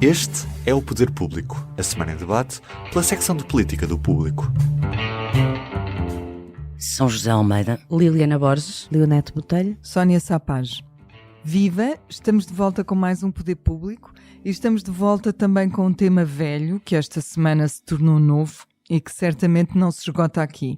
Este é o Poder Público, a semana em debate pela secção de Política do Público. São José Almeida, Liliana Borges, Leonete Botelho, Sónia Sapaz. Viva! Estamos de volta com mais um Poder Público e estamos de volta também com um tema velho que esta semana se tornou novo e que certamente não se esgota aqui.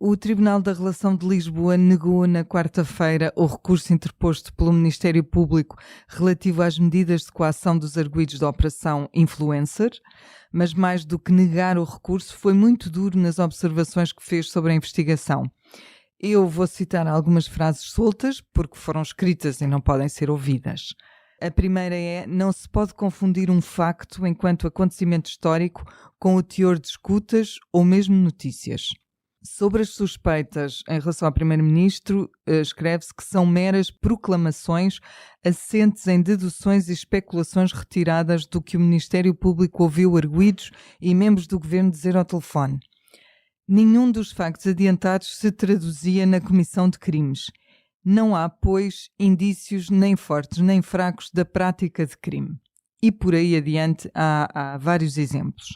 O Tribunal da Relação de Lisboa negou na quarta-feira o recurso interposto pelo Ministério Público relativo às medidas de coação dos arguidos da Operação Influencer, mas mais do que negar o recurso, foi muito duro nas observações que fez sobre a investigação. Eu vou citar algumas frases soltas, porque foram escritas e não podem ser ouvidas. A primeira é: não se pode confundir um facto enquanto acontecimento histórico com o teor de escutas ou mesmo notícias. Sobre as suspeitas em relação ao Primeiro-Ministro, escreve-se que são meras proclamações assentes em deduções e especulações retiradas do que o Ministério Público ouviu arguidos e membros do Governo dizer ao telefone. Nenhum dos factos adiantados se traduzia na comissão de crimes. Não há, pois, indícios nem fortes nem fracos da prática de crime. E por aí adiante há vários exemplos.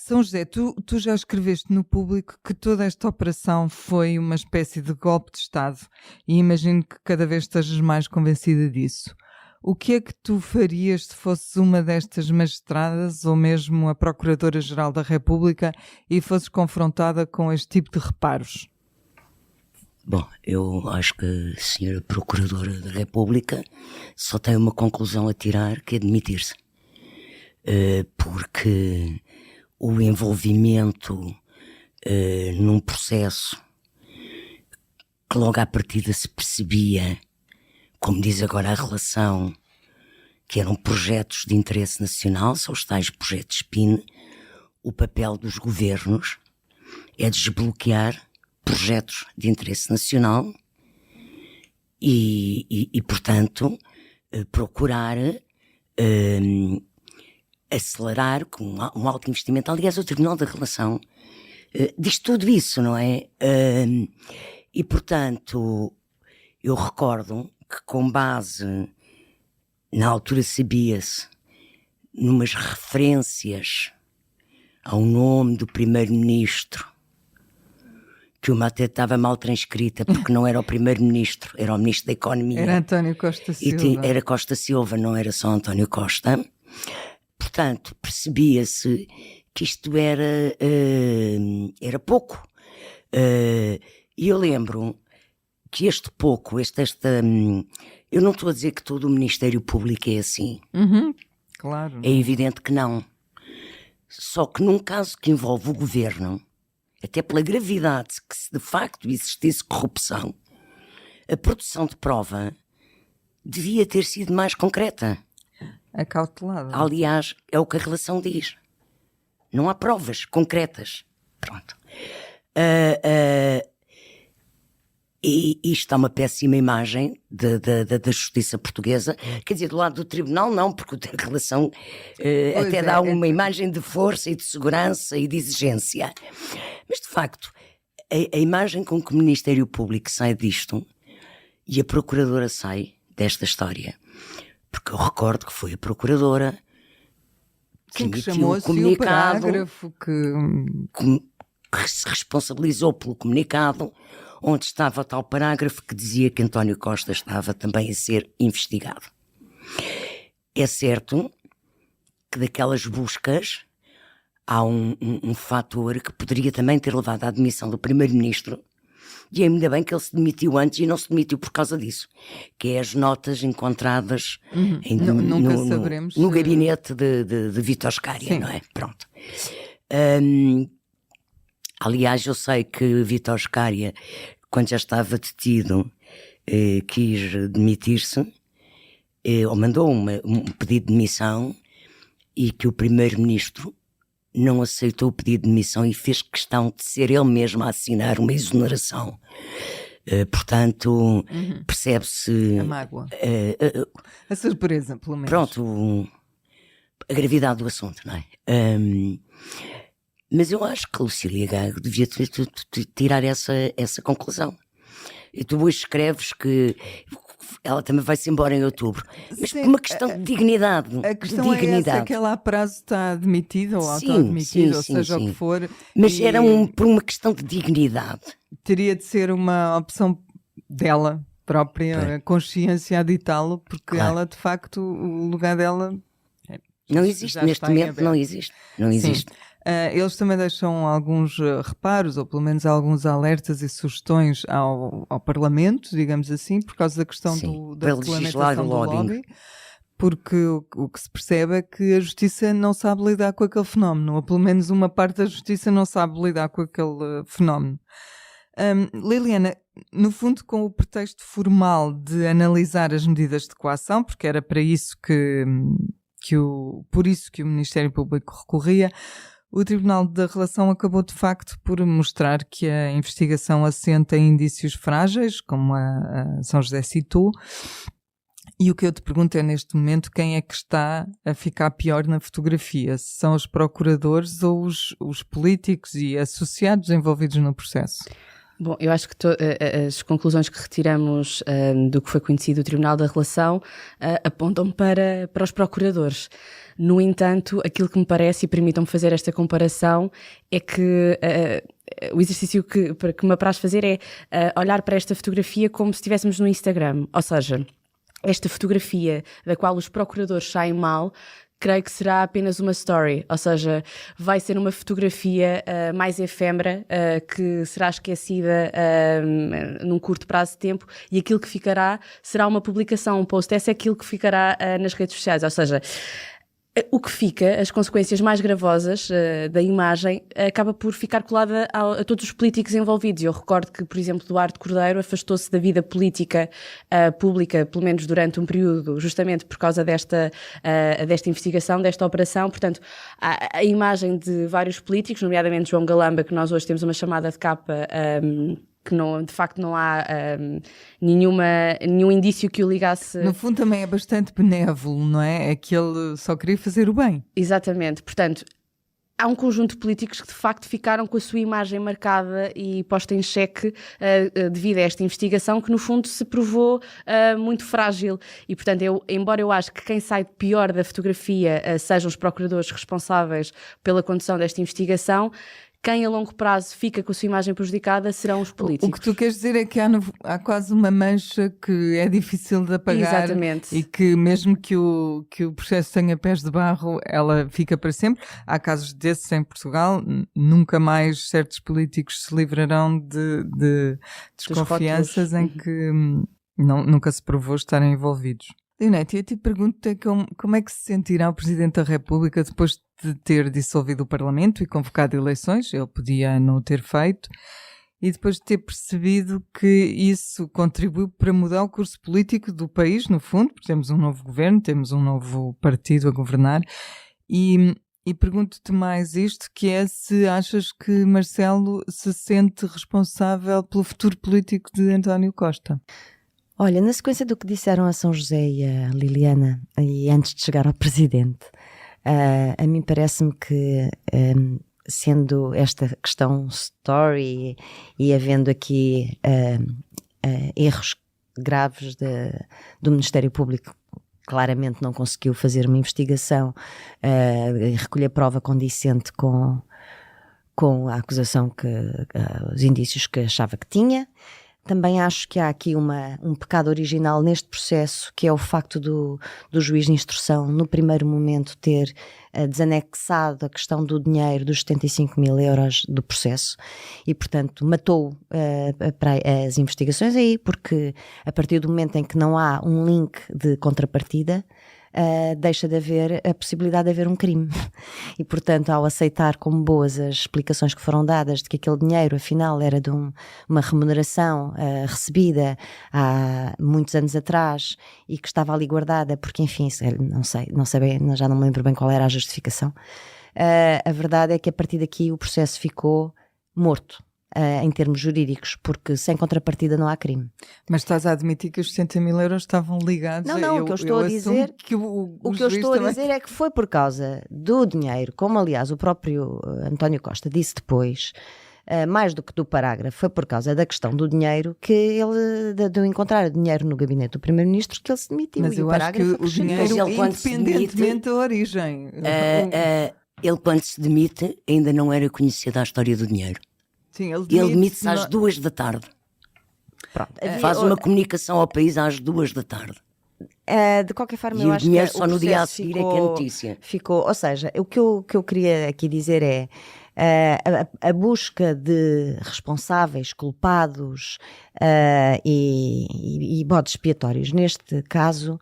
São José, tu já escreveste no Público que toda esta operação foi uma espécie de golpe de Estado e imagino que cada vez estejas mais convencida disso. O que é que tu farias se fosses uma destas magistradas ou mesmo a Procuradora-Geral da República e fosses confrontada com este tipo de reparos? Bom, eu acho que a senhora Procuradora da República só tem uma conclusão a tirar, que é demitir-se. Porque o envolvimento num processo que logo à partida se percebia, como diz agora a relação, que eram projetos de interesse nacional, são os tais projetos SPIN. O papel dos governos é desbloquear projetos de interesse nacional e portanto, procurar acelerar com um alto investimento. Aliás, o Tribunal da Relação diz tudo isso, não é? E, portanto, eu recordo que com base, na altura sabia-se, numas referências ao nome do Primeiro-Ministro, que uma até estava mal transcrita, porque não era o Primeiro-Ministro, era o Ministro da Economia. Era António Costa Silva. E era Costa Silva, não era só António Costa. Portanto, percebia-se que isto era pouco. E eu lembro que este pouco, eu não estou a dizer que todo o Ministério Público é assim. Claro. É evidente que não. Só que num caso que envolve o governo, até pela gravidade que se de facto existisse corrupção, a produção de prova devia ter sido mais concreta. Acautelada. Aliás, é o que a relação diz. Não há provas concretas. Pronto. E isto é uma péssima imagem da justiça portuguesa. Quer dizer, do lado do tribunal não, porque a relação até dá uma imagem de força e de segurança e de exigência. Mas, de facto, a imagem com que o Ministério Público sai disto e a Procuradora sai desta história, porque eu recordo que foi a Procuradora que emitiu o comunicado, que se responsabilizou pelo comunicado, onde estava tal parágrafo que dizia que António Costa estava também a ser investigado. É certo que daquelas buscas há um fator que poderia também ter levado à demissão do Primeiro-Ministro, e ainda bem que ele se demitiu antes e não se demitiu por causa disso, que é as notas encontradas no gabinete de Vítor Scária, não é? Pronto. Aliás, eu sei que Vítor Scária, quando já estava detido, quis demitir-se, ou mandou um pedido de demissão, e que o Primeiro-Ministro não aceitou o pedido de demissão e fez questão de ser ele mesmo a assinar uma exoneração. Portanto, percebe-se... A mágoa. A surpresa, pelo menos. Pronto, a gravidade do assunto, não é? Mas eu acho que Lucília Gago devia tirar essa conclusão. E tu hoje escreves que ela também vai-se embora em outubro. Mas Sim, por uma questão de dignidade. A questão é essa, que ela a prazo está admitida ou Sim, auto-admitida, ou sim, seja sim. o que for. Mas e era por uma questão de dignidade. teria de ser uma opção dela própria, Bem. a consciência a ditá-lo, porque Claro. ela, de facto, o lugar dela Não já existe, está neste em momento aberto. não existe. Não Sim. existe. Eles também deixam alguns reparos, ou pelo menos alguns alertas e sugestões ao Parlamento, digamos assim, por causa da questão Sim, da para legislar regulamentação o do lobbying. lobby, porque o que se percebe é que a Justiça não sabe lidar com aquele fenómeno, ou pelo menos uma parte da Justiça não sabe lidar com aquele fenómeno. Liliana, no fundo, com o pretexto formal de analisar as medidas de coação, porque era para isso por isso que o Ministério Público recorria, o Tribunal da Relação acabou de facto por mostrar que a investigação assenta em indícios frágeis, como a São José citou, e o que eu te pergunto é, neste momento, quem é que está a ficar pior na fotografia? Se são os procuradores ou os políticos e associados envolvidos no processo? Bom, eu acho que as conclusões que retiramos do que foi conhecido do Tribunal da Relação apontam para os procuradores. No entanto, aquilo que me parece, e permitam-me fazer esta comparação, é que o exercício que me apraz fazer é olhar para esta fotografia como se estivéssemos no Instagram. Ou seja, esta fotografia da qual os procuradores saem mal, creio que será apenas uma story, ou seja, vai ser uma fotografia mais efêmera, que será esquecida num curto prazo de tempo, e aquilo que ficará será uma publicação, um post. Esse é aquilo que ficará nas redes sociais, ou seja, o que fica, as consequências mais gravosas da imagem, acaba por ficar colada a todos os políticos envolvidos. Eu recordo que, por exemplo, Duarte Cordeiro afastou-se da vida política pública, pelo menos durante um período, justamente por causa desta investigação, desta operação. Portanto, a imagem de vários políticos, nomeadamente João Galamba, que nós hoje temos uma chamada de capa, que não, de facto não há nenhum indício que o ligasse. No fundo também é bastante benévolo, não é? É que ele só queria fazer o bem. Exatamente. Portanto, há um conjunto de políticos que de facto ficaram com a sua imagem marcada e posta em xeque devido a esta investigação, que no fundo se provou muito frágil. E portanto, embora eu acho que quem sai pior da fotografia sejam os procuradores responsáveis pela condução desta investigação, quem a longo prazo fica com a sua imagem prejudicada serão os políticos. O que tu queres dizer é que há quase uma mancha que é difícil de apagar. Exatamente. E que mesmo que o processo tenha pés de barro, ela fica para sempre. Há casos desses em Portugal, nunca mais certos políticos se livrarão de desconfianças em que nunca se provou estarem envolvidos. Leonete, eu te pergunto como é que se sentirá o Presidente da República depois de ter dissolvido o Parlamento e convocado eleições, ele podia não o ter feito, e depois de ter percebido que isso contribuiu para mudar o curso político do país, no fundo, porque temos um novo governo, temos um novo partido a governar, e pergunto-te mais isto, que é se achas que Marcelo se sente responsável pelo futuro político de António Costa. Olha, na sequência do que disseram a São José e a Liliana, e antes de chegar ao Presidente, a mim parece-me que, sendo esta questão story e havendo aqui erros graves do Ministério Público, claramente não conseguiu fazer uma investigação e recolher prova condicente com a acusação, os indícios que achava que tinha. Também acho que há aqui um pecado original neste processo, que é o facto do juiz de instrução, no primeiro momento, ter desanexado a questão do dinheiro, dos 75 mil euros do processo, e, portanto, matou as investigações aí, porque a partir do momento em que não há um link de contrapartida, deixa de haver a possibilidade de haver um crime. E, portanto, ao aceitar como boas as explicações que foram dadas de que aquele dinheiro, afinal, era de uma remuneração recebida há muitos anos atrás e que estava ali guardada, porque, enfim, não sei bem, já não me lembro bem qual era a justificação. A verdade é que a partir daqui o processo ficou morto. Em termos jurídicos, porque sem contrapartida não há crime. Mas estás a admitir que os 60 mil euros estavam ligados? Não, o que eu estou a dizer, o que eu estou a dizer é que foi por causa do dinheiro, como aliás o próprio António Costa disse depois, mais do que do parágrafo, foi por causa da questão do dinheiro que ele, de encontrar dinheiro no gabinete do Primeiro-Ministro, que ele se demitiu. Mas eu acho que o dinheiro, Mas ele, quando se independentemente demite, da origem. Ele, quando se demite, ainda não era conhecida a história do dinheiro. Sim, Ele demite-se às 2 da tarde. Pronto. Faz uma comunicação ao país às 2 da tarde. De qualquer forma, E eu o acho dinheiro que só o no dia a processo seguir é que é notícia. Ficou, ou seja, o que eu queria aqui dizer é a busca de responsáveis, culpados e bodes expiatórios, neste caso,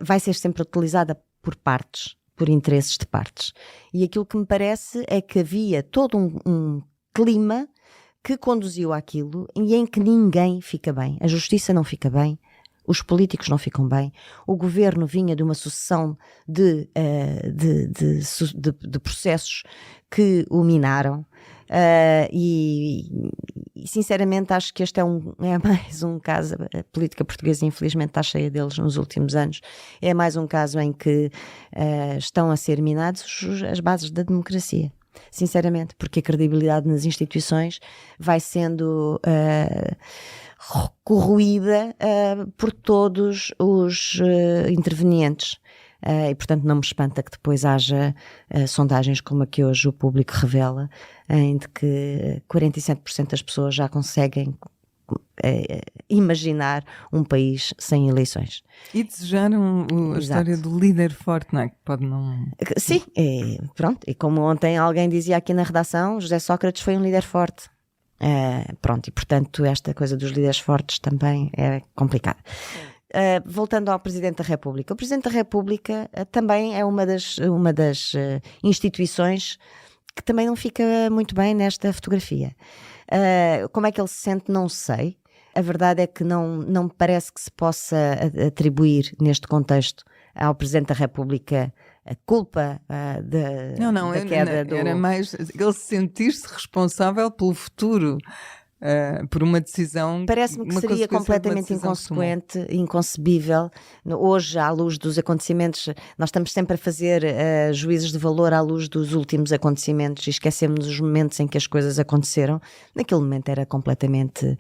vai ser sempre utilizada por partes, por interesses de partes. E aquilo que me parece é que havia todo um clima que conduziu àquilo e em que ninguém fica bem. A justiça não fica bem, os políticos não ficam bem, o governo vinha de uma sucessão de processos que o minaram, e sinceramente acho que este é mais um caso. A política portuguesa infelizmente está cheia deles nos últimos anos. É mais um caso em que estão a ser minadas as bases da democracia. Sinceramente, porque a credibilidade nas instituições vai sendo corroída por todos os intervenientes. E portanto não me espanta que depois haja sondagens como a que hoje o Público revela, em que 47% das pessoas já conseguem imaginar um país sem eleições. E desejaram a história do líder forte, não é? Que pode não... Sim, pronto. E como ontem alguém dizia aqui na redação, José Sócrates foi um líder forte. Pronto, e portanto esta coisa dos líderes fortes também é complicada. Voltando ao Presidente da República. O Presidente da República também é uma das instituições que também não fica muito bem nesta fotografia. Como é que ele se sente, não sei. A verdade é que não me parece que se possa atribuir neste contexto ao Presidente da República a culpa da queda do... Era mais ele sentir-se responsável pelo futuro, por uma decisão... Parece-me que seria completamente inconsequente, inconcebível. Hoje, à luz dos acontecimentos, nós estamos sempre a fazer juízos de valor à luz dos últimos acontecimentos e esquecemos os momentos em que as coisas aconteceram. Naquele momento era completamente...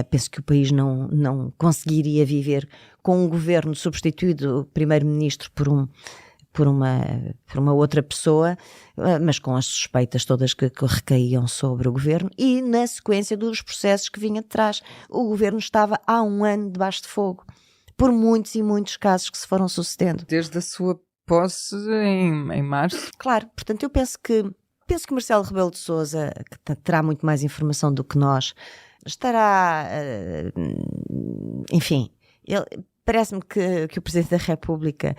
penso que o país não conseguiria viver com um governo substituído, o primeiro-ministro, por uma outra pessoa, mas com as suspeitas todas que recaíam sobre o governo e na sequência dos processos que vinha de trás. O governo estava há um ano debaixo de fogo, por muitos e muitos casos que se foram sucedendo. Desde a sua posse em março. Claro, portanto eu penso que Marcelo Rebelo de Sousa, que terá muito mais informação do que nós, estará, enfim, parece-me que o Presidente da República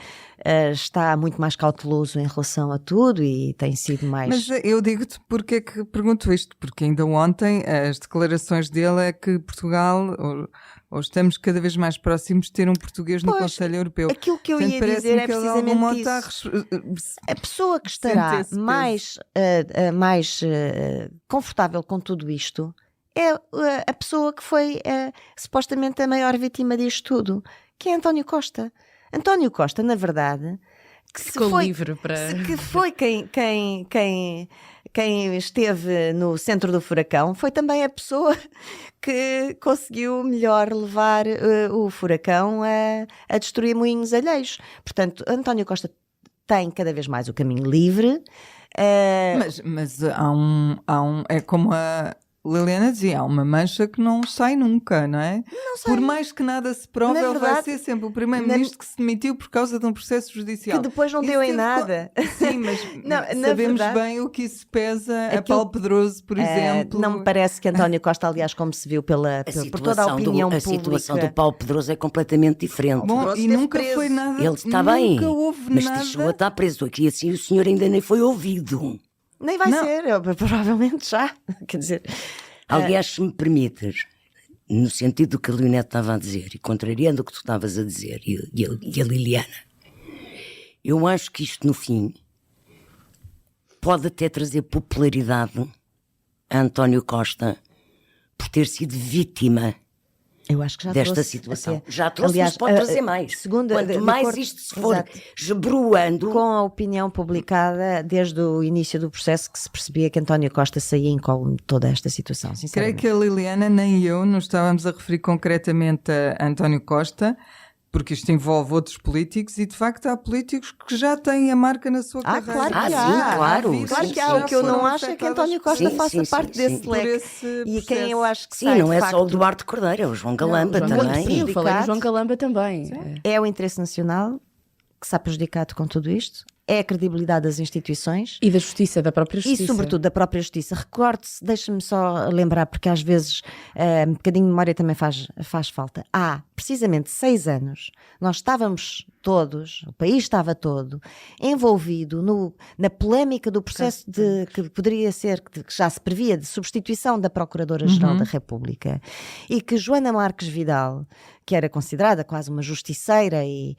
está muito mais cauteloso em relação a tudo e tem sido mais... Mas eu digo-te porque é que pergunto isto, porque ainda ontem as declarações dele é que Portugal, ou estamos cada vez mais próximos de ter um português no Conselho Europeu. Aquilo que eu ia dizer é precisamente isso. A pessoa que estará mais confortável com tudo isto é a pessoa que foi supostamente a maior vítima disto tudo, que é António Costa. António Costa, na verdade, que foi quem esteve no centro do furacão, foi também a pessoa que conseguiu melhor levar o furacão a destruir moinhos alheios. Portanto, António Costa tem cada vez mais o caminho livre. Mas há um é como a Liliana dizia, há uma mancha que não sai nunca, não é? Não sai. Por mais que nada se prove, ele vai ser sempre o primeiro-ministro que se demitiu por causa de um processo judicial. Que depois não deu em nada. Sim, mas sabemos bem o que isso pesa a Paulo Pedroso, por exemplo. Não me parece que António Costa, aliás, como se viu por toda a opinião pública... A situação do Paulo Pedroso é completamente diferente. Bom, e nunca foi nada... Ele está bem, nunca houve mas nada... deixou a estar preso aqui assim, o senhor ainda nem foi ouvido. Nem vai ser, provavelmente já. Quer dizer... Aliás, se me permites, no sentido do que a Leonete estava a dizer, e contrariando o que tu estavas a dizer, e a Liliana, eu acho que isto, no fim, pode até trazer popularidade a António Costa por ter sido vítima Eu acho que já desta trouxe situação. até. Já trouxe, Aliás, mas pode trazer mais. Quanto mais isto se for Exato. esbruando... Com a opinião publicada desde o início do processo, que se percebia que António Costa saía incólume de toda esta situação, Creio sinceramente. que a Liliana nem eu nos estávamos a referir concretamente a António Costa, porque isto envolve outros políticos e de facto há políticos que já têm a marca na sua carreira. Claro que Ah, há. sim, claro. Há vidas Claro que já há. O que eu não foram acho é que afetadas António Costa Sim, faça sim, parte sim, desse sim. por leque. esse E quem eu processo. acho que Sim, sai, não de é só o facto, Duarte Cordeiro, é o João Galamba João Galamba, também. sim, eu falei do Prejudicado. João Galamba também. é o interesse nacional que está prejudicado com tudo isto, é a credibilidade das instituições E da justiça, da própria justiça. e, sobretudo, da própria justiça. Recorde-se, deixa-me só lembrar, porque às vezes um bocadinho de memória também faz falta. Há precisamente 6 anos, nós estávamos todos, o país estava todo, envolvido na polémica do processo que poderia ser, que já se previa, de substituição da Procuradora-Geral da República, e que Joana Marques Vidal, que era considerada quase uma justiceira e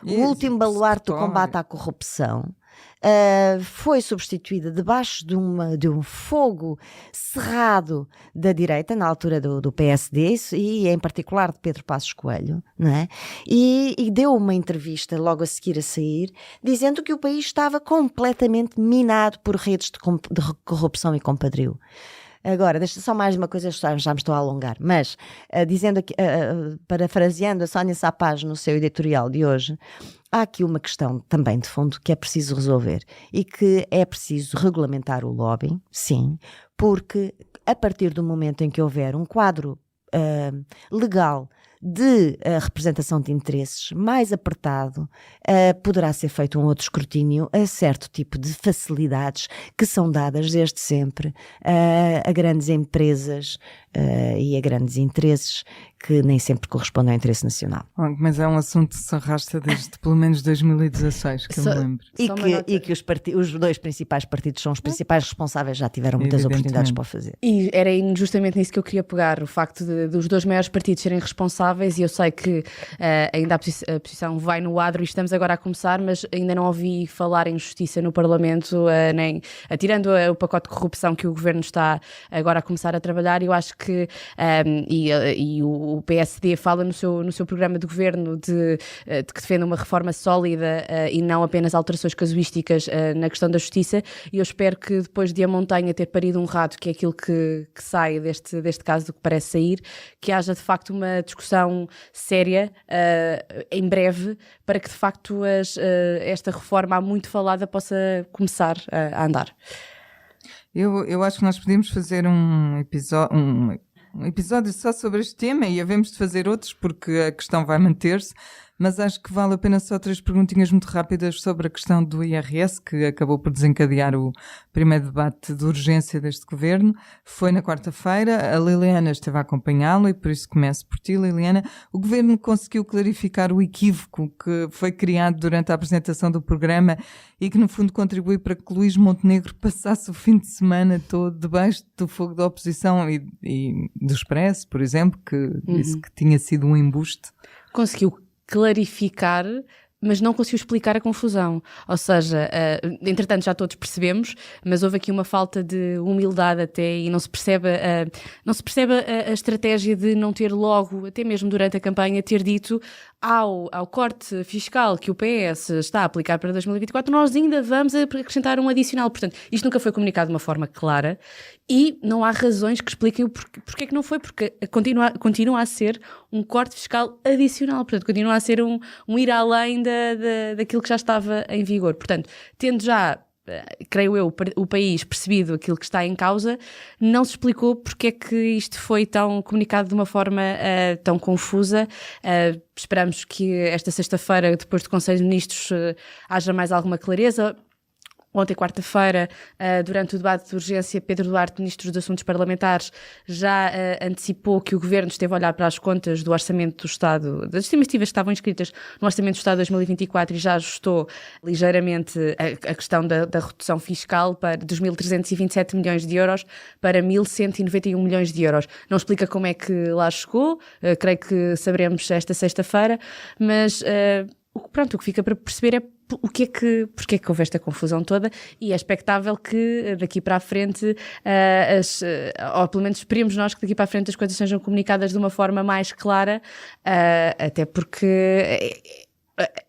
o último baluarte do combate à corrupção, foi substituída debaixo de um fogo cerrado da direita, na altura do PSD, e em particular de Pedro Passos Coelho, não é? E deu uma entrevista logo a seguir a sair, dizendo que o país estava completamente minado por redes de corrupção e compadrio. Agora, deixa só mais uma coisa, já me estou a alongar, mas dizendo aqui, parafraseando a Sónia Sapaz no seu editorial de hoje, há aqui uma questão também de fundo que é preciso resolver e que é preciso regulamentar o lobbying, sim, porque a partir do momento em que houver um quadro legal de representação de interesses mais apertado, poderá ser feito um outro escrutínio a certo tipo de facilidades que são dadas desde sempre a grandes empresas e a grandes interesses que nem sempre correspondem ao interesse nacional. Bom, mas é um assunto que se arrasta desde pelo menos 2016, que eu me lembro. E que os dois principais partidos são os principais responsáveis, já tiveram muitas Evidentemente. oportunidades para o fazer. E era justamente nisso que eu queria pegar, o facto dos dois maiores partidos serem responsáveis, e eu sei que ainda a posição vai no adro e estamos agora a começar, mas ainda não ouvi falar em justiça no Parlamento, nem tirando o pacote de corrupção que o Governo está agora a começar a trabalhar. Eu acho que o PSD fala no seu programa de Governo de que defende uma reforma sólida e não apenas alterações casuísticas na questão da justiça, e eu espero que depois de a montanha ter parido um rato, que é aquilo que sai deste caso, do que parece sair, que haja de facto uma discussão séria em breve, para que de facto esta reforma há muito falada possa começar a andar. Eu acho que nós podíamos fazer um episódio só sobre este tema, e havemos de fazer outros porque a questão vai manter-se, mas acho que vale a pena só 3 perguntinhas muito rápidas sobre a questão do IRS, que acabou por desencadear o primeiro debate de urgência deste governo. Foi na quarta-feira, a Liliana esteve a acompanhá-lo e por isso começo por ti, Liliana. O governo conseguiu clarificar o equívoco que foi criado durante a apresentação do programa e que no fundo contribui para que Luís Montenegro passasse o fim de semana todo debaixo do fogo da oposição e do Expresso, por exemplo, que disse que tinha sido um embuste. Conseguiu clarificar, mas não conseguiu explicar a confusão. Ou seja, entretanto já todos percebemos, mas houve aqui uma falta de humildade até, e não se percebe a estratégia de não ter logo, até mesmo durante a campanha, ter dito ao corte fiscal que o PS está a aplicar para 2024, nós ainda vamos acrescentar um adicional. Portanto, isto nunca foi comunicado de uma forma clara e não há razões que expliquem porque é que não foi, porque continua a ser um corte fiscal adicional. Portanto, continua a ser um ir além daquilo que já estava em vigor. Portanto, tendo já, creio eu, o país percebido aquilo que está em causa, não se explicou porque é que isto foi tão comunicado de uma forma tão confusa. Esperamos que esta sexta-feira, depois do Conselho de Ministros, haja mais alguma clareza. Ontem, quarta-feira, durante o debate de urgência, Pedro Duarte, Ministro dos Assuntos Parlamentares, já antecipou que o Governo esteve a olhar para as contas do Orçamento do Estado, das estimativas que estavam inscritas no Orçamento do Estado de 2024, e já ajustou ligeiramente a questão da redução fiscal dos 1.327 milhões de euros para 1.191 milhões de euros. Não explica como é que lá chegou, creio que saberemos esta sexta-feira, mas o que fica para perceber é Porquê é que houve esta confusão toda, e é expectável que daqui para a frente, ou pelo menos esperemos nós que daqui para a frente as coisas sejam comunicadas de uma forma mais clara, até porque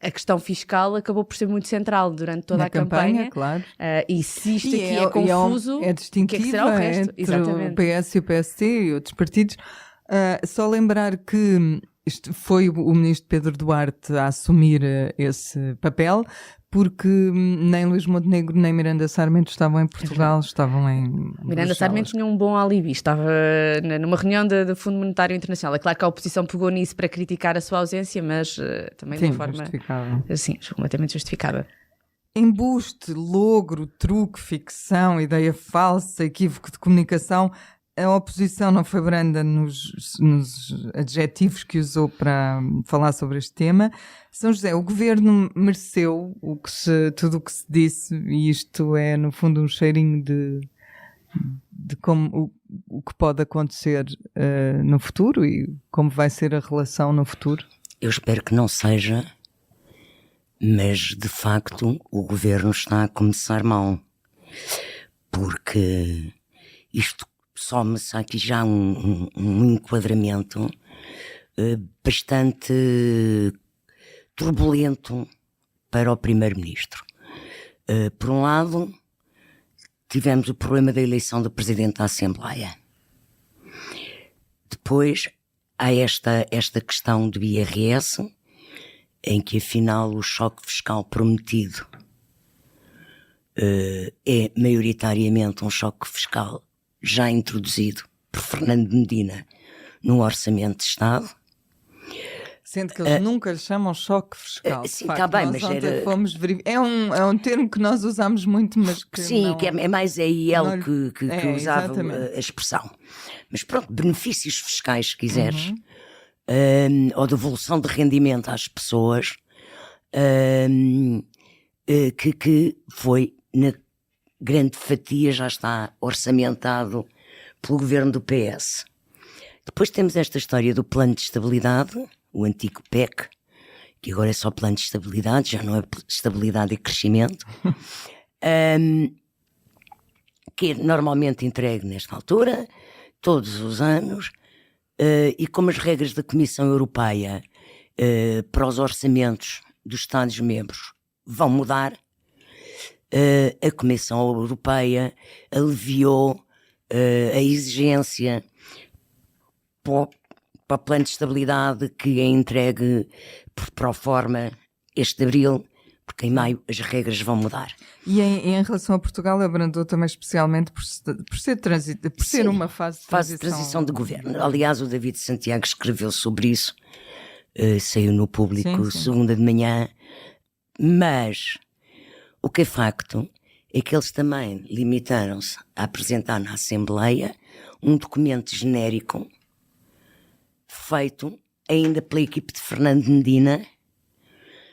a questão fiscal acabou por ser muito central durante toda Na a campanha, claro. E se isto aqui E é confuso, é o que é que será o distintiva resto? entre Exatamente. o PS e o PST e outros partidos. Só lembrar que isto foi o ministro Pedro Duarte a assumir esse papel, porque nem Luís Montenegro nem Miranda Sarmento estavam em Portugal, estavam em Miranda Bruxelas. Sarmento tinha um bom alibi, estava numa reunião do Fundo Monetário Internacional. É claro que a oposição pegou nisso para criticar a sua ausência, mas também de Sim, uma forma justificável. assim, completamente justificada. Embuste, logro, truque, ficção, ideia falsa, equívoco de comunicação. A oposição não foi branda nos adjetivos que usou para falar sobre este tema. São José, o governo mereceu tudo o que se disse, e isto é, no fundo, um cheirinho de como o que pode acontecer no futuro e como vai ser a relação no futuro? Eu espero que não seja, mas de facto o governo está a começar mal, porque isto soma-se aqui já um enquadramento bastante turbulento para o primeiro-ministro. Por um lado, tivemos o problema da eleição do presidente da Assembleia. Depois há esta questão do IRS, em que afinal o choque fiscal prometido é maioritariamente um choque fiscal já introduzido por Fernando Medina no Orçamento de Estado. Sendo que eles nunca lhe chamam choque fiscal. Sim, está bem, mas era... É um termo que nós usamos muito, mas que sim, não... que é mais a IEL não... que usava exatamente. a expressão. Mas pronto, benefícios fiscais, se quiseres, ou devolução de rendimento às pessoas, que foi na grande fatia, já está orçamentado pelo governo do PS. Depois temos esta história do plano de estabilidade, o antigo PEC, que agora é só plano de estabilidade, já não é estabilidade e crescimento, que é normalmente entregue nesta altura, todos os anos, e como as regras da Comissão Europeia para os orçamentos dos Estados-membros vão mudar, a Comissão Europeia aliviou a exigência para o plano de estabilidade que é entregue por proforma este abril, porque em maio as regras vão mudar. E em relação a Portugal, abrandou também especialmente por ser uma fase de transição de governo. Aliás, o David Santiago escreveu sobre isso, saiu no Público segunda de manhã, mas o que é facto é que eles também limitaram-se a apresentar na Assembleia um documento genérico feito ainda pela equipe de Fernando Medina,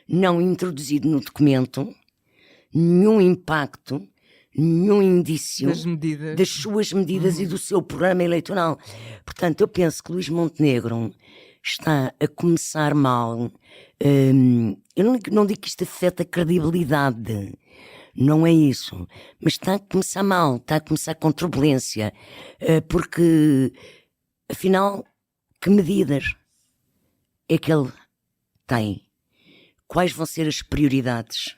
não introduzido no documento nenhum impacto, nenhum indício das suas medidas e do seu programa eleitoral. Portanto, eu penso que Luís Montenegro está a começar mal. Eu não digo que isto afeta a credibilidade, não é isso, mas está a começar mal, está a começar com turbulência, porque afinal, que medidas é que ele tem? Quais vão ser as prioridades?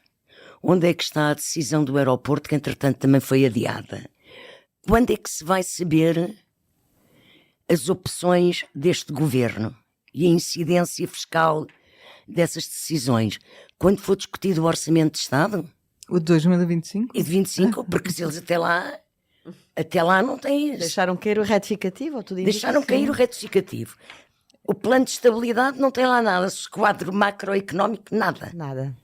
Onde é que está a decisão do aeroporto, que entretanto também foi adiada? Quando é que se vai saber as opções deste governo e a incidência fiscal dessas decisões? Quando for discutido o Orçamento de Estado? O de 2025? E de 25, porque se eles até lá não têm... Deixaram cair o retificativo? Ou tudo Deixaram cair o retificativo. O plano de estabilidade não tem lá nada, o quadro macroeconómico, nada. Nada.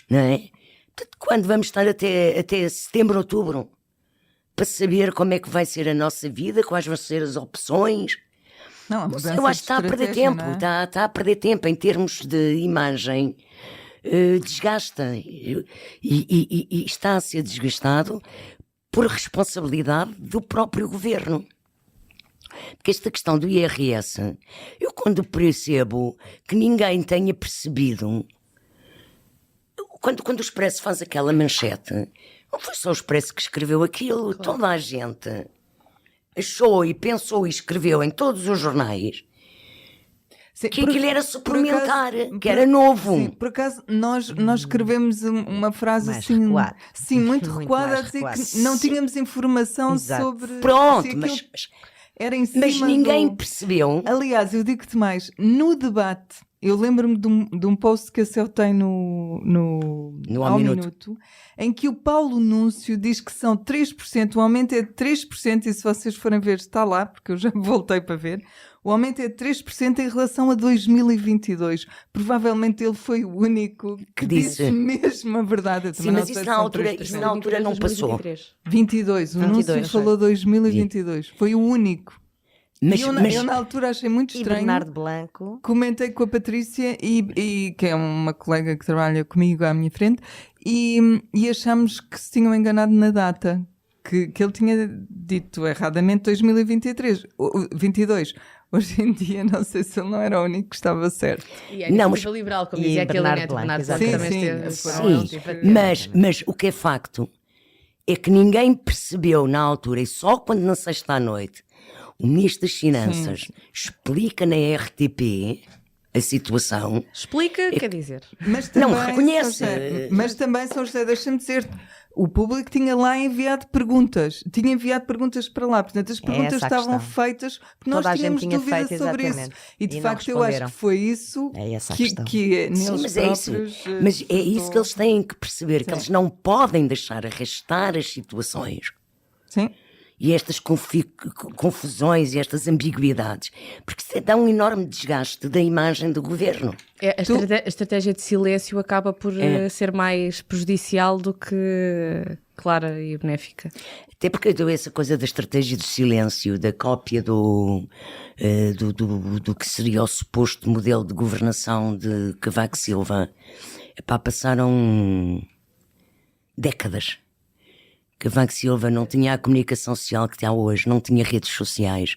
Não é? Portanto, quando vamos estar até setembro, outubro, para saber como é que vai ser a nossa vida, quais vão ser as opções? Não, eu acho que está a perder tempo, está a perder tempo em termos de imagem, desgasta e está a ser desgastado por responsabilidade do próprio governo. Porque esta questão do IRS, eu quando percebo que ninguém tenha percebido quando o Expresso faz aquela manchete, não foi só o Expresso que escreveu aquilo, toda a gente achou e pensou e escreveu em todos os jornais Sim, que aquilo era suplementar, que por- era novo. Sim, por acaso, nós escrevemos uma frase Mais assim, recuado. sim, muito Muito recuada, mais a dizer recuado. que não tínhamos informação Exato. sobre Pronto, se aquilo mas era em cima ninguém do... percebeu. Aliás, eu digo-te mais, no debate, eu lembro-me de um post que a Céu tem no Ao Minuto. em que o Paulo Núncio diz que são 3%, o aumento é de 3%, e se vocês forem ver, está lá, porque eu já voltei para ver, o aumento é de 3% em relação a 2022. Provavelmente ele foi o único que disse disse. mesmo a verdade. Eu Sim, também mas não sei isso se na são altura, 3%. isso na altura não passou. 2023. 22, o 22, Núncio falou 2022, foi o único. Mas, eu na altura achei muito E estranho. Bernardo Blanco. Comentei com a Patrícia, e que é uma colega que trabalha comigo à minha frente, e achamos que se tinham enganado na data, que ele tinha dito erradamente 2023, 22. Hoje em dia, não sei se ele não era o único que estava certo. E a Não, iniciativa liberal, como e dizia aquele Bernardo neto, Blanco, Bernardo Blanco exatamente. também Sim, esteve. sim, foram sim. eles, efetivamente. mas o que é facto é que ninguém percebeu na altura, e só quando na sexta à noite o Ministro das Finanças explica na RTP a situação. Explica, quer dizer. Mas Não, também, reconhece. São José, mas também, São José, deixa-me dizer, o público tinha lá enviado perguntas, para lá, portanto as perguntas essa a estavam questão. feitas, porque nós Toda a gente tínhamos tinha dúvidas feito, sobre isso. exatamente. E de E não facto eu acho responderam. que foi isso É essa a que questão. neles Sim, mas é isso. próprios... Mas é isso que eles têm que perceber, que Sim. eles não podem deixar arrastar as situações Sim. e estas confusões e estas ambiguidades, porque isso dá um enorme desgaste da imagem do governo. A estratégia de silêncio acaba por ser mais prejudicial do que clara e benéfica. Até porque eu dou essa coisa da estratégia do silêncio, da cópia do que seria o suposto modelo de governação de Cavaco Silva. Epá, passaram décadas. Cavaco Silva não tinha a comunicação social que tem hoje, não tinha redes sociais,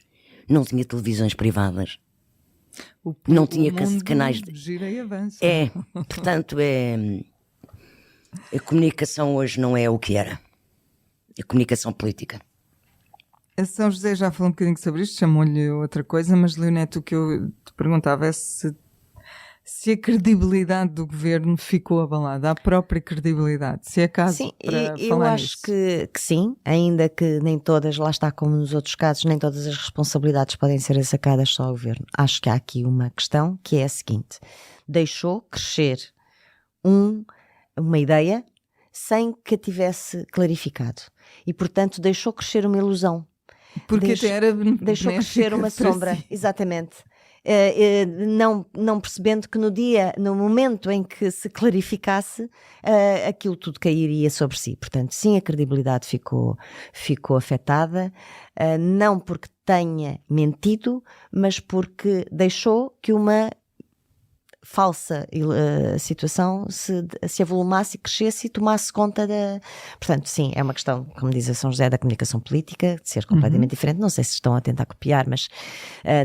não tinha televisões privadas. Não tinha mundo canais de... gira e avança. É, portanto, a comunicação hoje não é o que era. A comunicação política. A São José já falou um bocadinho sobre isto, chamou-lhe outra coisa, mas Leonete, o que eu te perguntava é se a credibilidade do governo ficou abalada, a própria credibilidade, se é caso Sim, para eu falar acho nisso. que sim, ainda que nem todas, lá está como nos outros casos, nem todas as responsabilidades podem ser assacadas só ao governo. Acho que há aqui uma questão que é a seguinte: deixou crescer uma ideia sem que a tivesse clarificado e, portanto, deixou crescer uma ilusão. Porque até era Deixou crescer benéfica uma para sombra, si. exatamente. Não percebendo que no momento em que se clarificasse, aquilo tudo cairia sobre si. Portanto, sim, a credibilidade ficou afetada, não porque tenha mentido, mas porque deixou que uma falsa situação se avolumasse e crescesse e tomasse conta da... Portanto, sim, é uma questão, como diz a São José, da comunicação política, de ser completamente diferente. Não sei se estão a tentar copiar, mas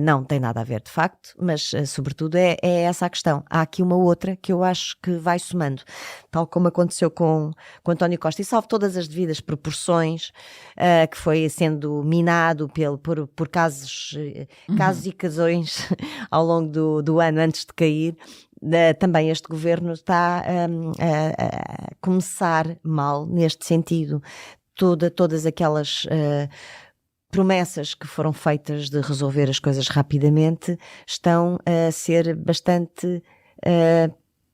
não tem nada a ver de facto, mas sobretudo é essa a questão. Há aqui uma outra que eu acho que vai somando, tal como aconteceu com António Costa, e salvo todas as devidas proporções, que foi sendo minado por casos e casões ao longo do ano antes de cair. Também este governo está a começar mal neste sentido. Todas aquelas promessas que foram feitas de resolver as coisas rapidamente estão a ser bastante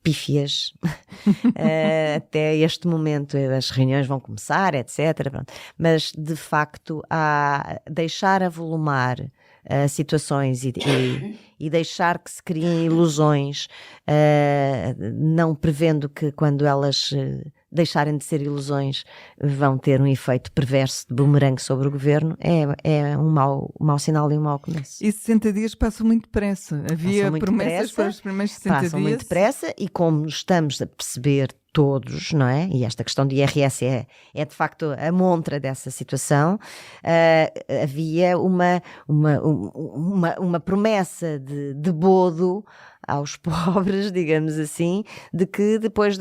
pífias até este momento. As reuniões vão começar, etc. Pronto. Mas de facto deixar avolumar situações e deixar que se criem ilusões, não prevendo que quando elas deixarem de ser ilusões vão ter um efeito perverso de bumerangue sobre o governo, é um mau sinal e um mau começo. E 60 dias passam muito depressa. Havia Passam muito promessas depressa, para os primeiros 60 Passam dias. muito depressa e como estamos a perceber todos, não é? E esta questão do IRS é de facto a montra dessa situação. Havia uma promessa de bodo aos pobres, digamos assim, de que depois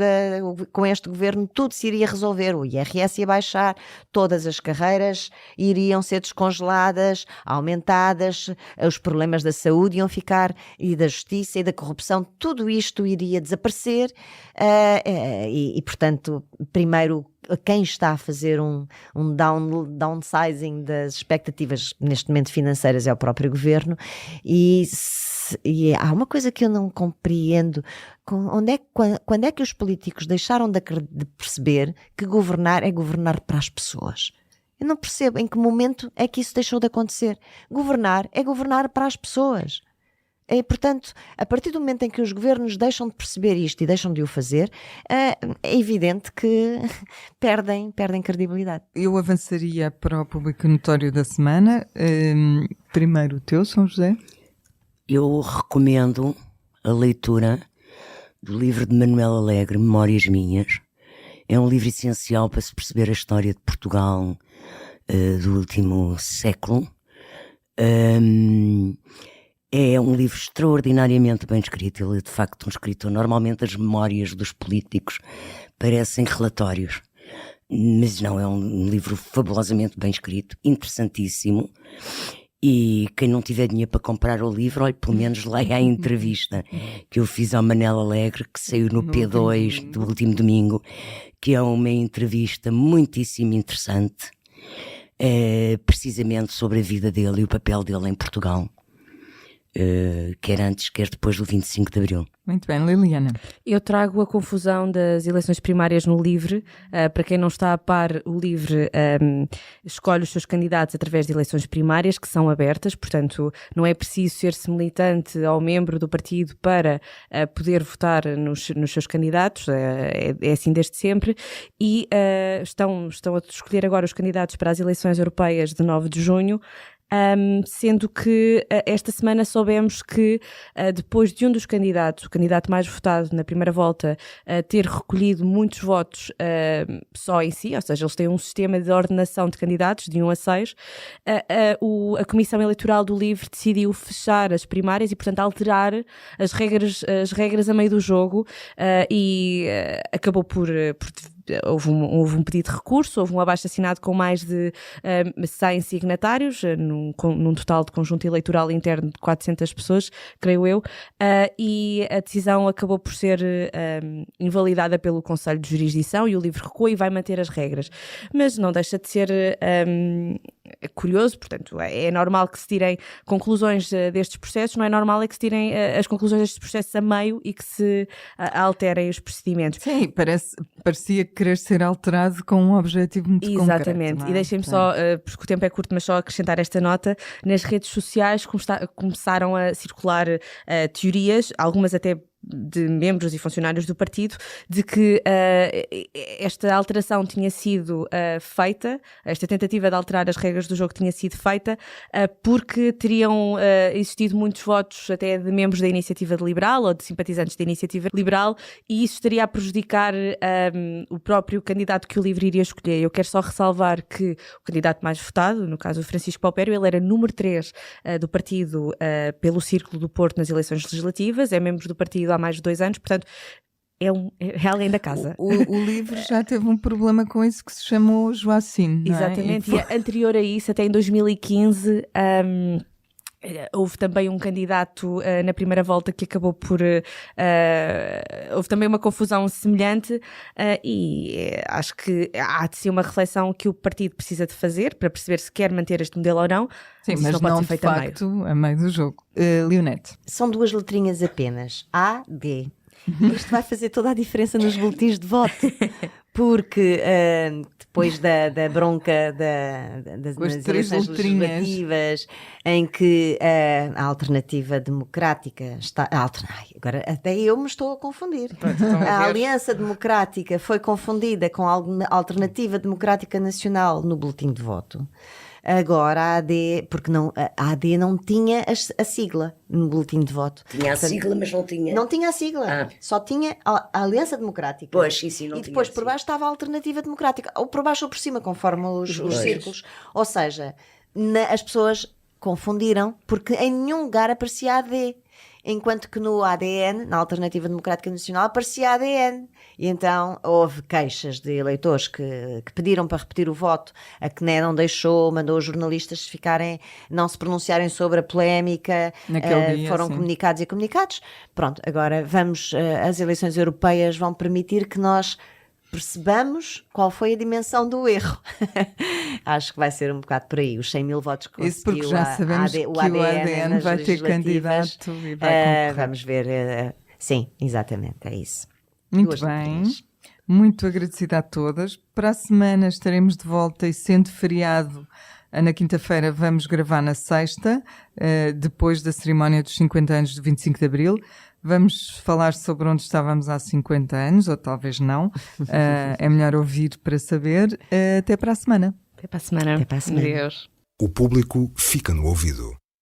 com este governo tudo se iria resolver, o IRS ia baixar, todas as carreiras iriam ser descongeladas, aumentadas, os problemas da saúde iam ficar, e da justiça e da corrupção, tudo isto iria desaparecer, e portanto, primeiro, quem está a fazer um downsizing das expectativas neste momento financeiras é o próprio governo, e há uma coisa que eu não compreendo: quando é que os políticos deixaram de perceber que governar é governar para as pessoas? Eu não percebo em que momento é que isso deixou de acontecer. Governar é governar para as pessoas. E, portanto, a partir do momento em que os governos deixam de perceber isto e deixam de o fazer, é evidente que perdem credibilidade. Eu avançaria para o público notório da semana. Primeiro o teu, São José. Eu recomendo a leitura do livro de Manuel Alegre, Memórias Minhas. É um livro essencial para se perceber a história de Portugal do último século. É um livro extraordinariamente bem escrito. Ele é de facto um escritor. Normalmente as memórias dos políticos parecem relatórios, mas não, é um livro fabulosamente bem escrito, interessantíssimo. E quem não tiver dinheiro para comprar o livro, olha, pelo menos leia a entrevista que eu fiz ao Manuel Alegre, que saiu no P2 do último domingo, que é uma entrevista muitíssimo interessante, precisamente sobre a vida dele e o papel dele em Portugal. Quer antes, quer depois do 25 de Abril. Muito bem, Liliana. Eu trago a confusão das eleições primárias no LIVRE. Para quem não está a par, o LIVRE escolhe os seus candidatos através de eleições primárias que são abertas, portanto não é preciso ser-se militante ou membro do partido para poder votar nos seus candidatos, é assim desde sempre, e estão a escolher agora os candidatos para as eleições europeias de 9 de junho. Sendo que esta semana soubemos que depois de um dos candidatos, o candidato mais votado na primeira volta, ter recolhido muitos votos só em si, ou seja, eles têm um sistema de ordenação de candidatos de 1 a 6, a Comissão Eleitoral do LIVRE decidiu fechar as primárias e, portanto, alterar as regras a meio do jogo, e acabou por houve um pedido de recurso, houve um abaixo-assinado com mais de 100 signatários, num total de conjunto eleitoral interno de 400 pessoas, creio eu, e a decisão acabou por ser invalidada pelo Conselho de Jurisdição, e o LIVRE recuou e vai manter as regras. Mas não deixa de ser curioso, portanto, é normal que se tirem conclusões destes processos, não é normal é que se tirem as conclusões destes processos a meio e que se alterem os procedimentos. Sim, parecia querer ser alterado com um objetivo muito concreto. Exatamente, e deixem-me só, porque o tempo é curto, mas só acrescentar esta nota: nas redes sociais começaram a circular teorias, algumas até de membros e funcionários do partido, de que esta alteração tinha sido feita, esta tentativa de alterar as regras do jogo tinha sido feita porque teriam existido muitos votos até de membros da Iniciativa Liberal ou de simpatizantes da Iniciativa Liberal, e isso estaria a prejudicar o próprio candidato que o LIVRE iria escolher. Eu quero só ressalvar que o candidato mais votado, no caso o Francisco Paupério, ele era número 3 do partido pelo Círculo do Porto nas eleições legislativas, é membro do partido há mais de 2 anos, portanto é alguém da casa. O LIVRE já teve um problema com isso que se chamou Joacine, não é? Exatamente, e anterior a isso, até em 2015, houve também um candidato na primeira volta que acabou por... houve também uma confusão semelhante, e acho que há de ser uma reflexão que o partido precisa de fazer para perceber se quer manter este modelo ou não. Sim, mas não de facto a meio do jogo. Leonete. São 2 letrinhas apenas. A, D. Isto vai fazer toda a diferença nos boletins de voto. Porque depois da bronca das eleições legislativas, em que a alternativa democrática está... agora até eu me estou a confundir. A Aliança Democrática foi confundida com a Alternativa Democrática Nacional no boletim de voto. Agora a AD, porque a AD não tinha a sigla no boletim de voto. Tinha a sigla, mas não tinha. Não tinha a sigla, só tinha a Aliança Democrática. Pois, sim, não e depois tinha por baixo estava a Alternativa Democrática, ou por baixo ou por cima, conforme os círculos. Ou seja, as pessoas confundiram, porque em nenhum lugar aparecia a AD. enquanto que no ADN, na Alternativa Democrática Nacional, aparecia ADN. E então houve queixas de eleitores que pediram para repetir o voto, a CNE não deixou, mandou os jornalistas não se pronunciarem sobre a polémica, Naquele dia, foram sim. comunicados e comunicados. Pronto, agora as eleições europeias vão permitir que nós percebamos qual foi a dimensão do erro. Acho que vai ser um bocado por aí. Os 100 mil votos que Isso porque conseguiu já sabemos que o ADN nas vai ter legislativas. candidato e vai concorrer. Vamos ver. Sim, exatamente, é isso. Muito Duas bem. notícias. Muito agradecida a todas. Para a semana estaremos de volta e sendo feriado, na quinta-feira vamos gravar na sexta, depois da cerimónia dos 50 anos do 25 de Abril. Vamos falar sobre onde estávamos há 50 anos, ou talvez não. É melhor ouvir para saber. Até para a semana. Até para a semana. Até para a semana. Adeus. O público fica no ouvido.